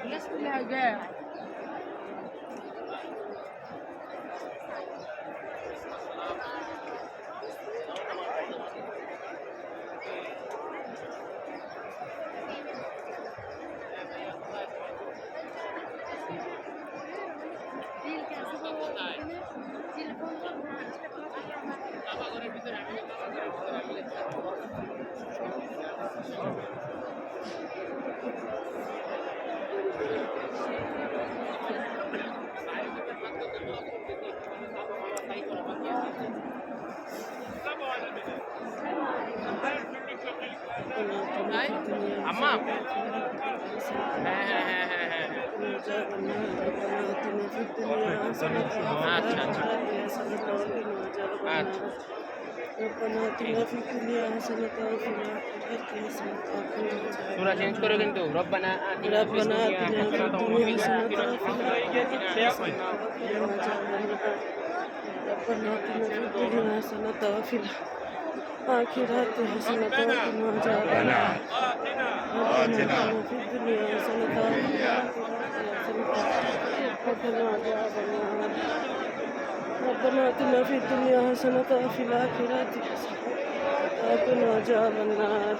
الناس كلها جايه. আম্মা হ্যাঁ হ্যাঁ হ্যাঁ হ্যাঁ হ্যাঁ আচ্ছা আচ্ছা আচ্ছা সূরা চেঞ্জ করো কিন্তু রব্বানা আতিনা ফিদ দুনিয়া হাসানাতাও ওয়া ফিল আখিরাতি হাসানাতাও ওয়া কিনা আযাবান নার রব্বানা আতিনা ফিদ দুনিয়া হাসানাতাও ওয়া ফিল ربنا آتنا في الدنيا حسنة وفي الآخرة حسنة وقنا عذاب النار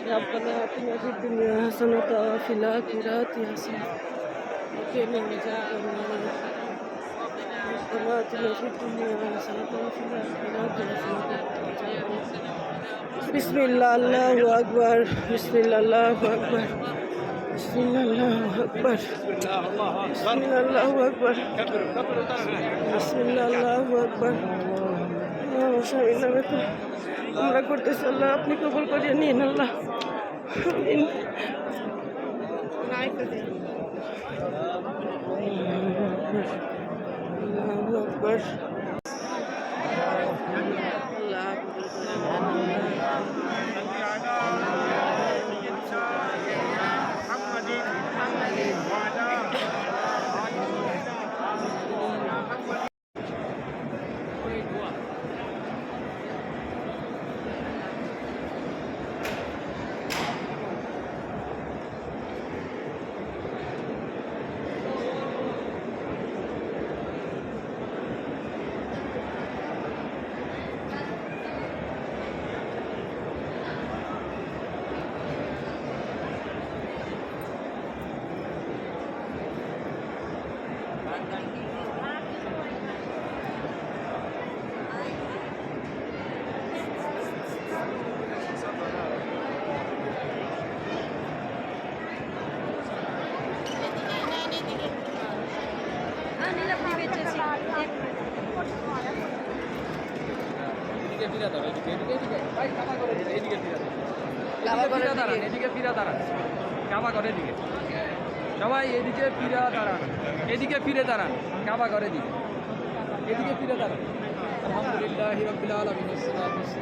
ربنا آتنا في الدنيا حسنة وفي الآخرة حسنة وقنا عذاب النار ربنا آتنا في الدنيا حسنة وفي الآخرة حسنة بسم الله الله أكبر بسم الله الله أكبر بسم الله الله أكبر بسم الله الله أكبر بسم الله الله أكبر আমরা করতেছি আল্লাহ আপনি কবুল করিয়ে নিন আল্লাহ আমিন আল্লাহু আকবার সবাই এদিকে ফিরা দাঁড়ান এদিকে ফিরে দাঁড়ান কাবা করে দিকে এদিকে ফিরে দাঁড়ান আলহামদুলিল্লাহি রাব্বিল আলামিন।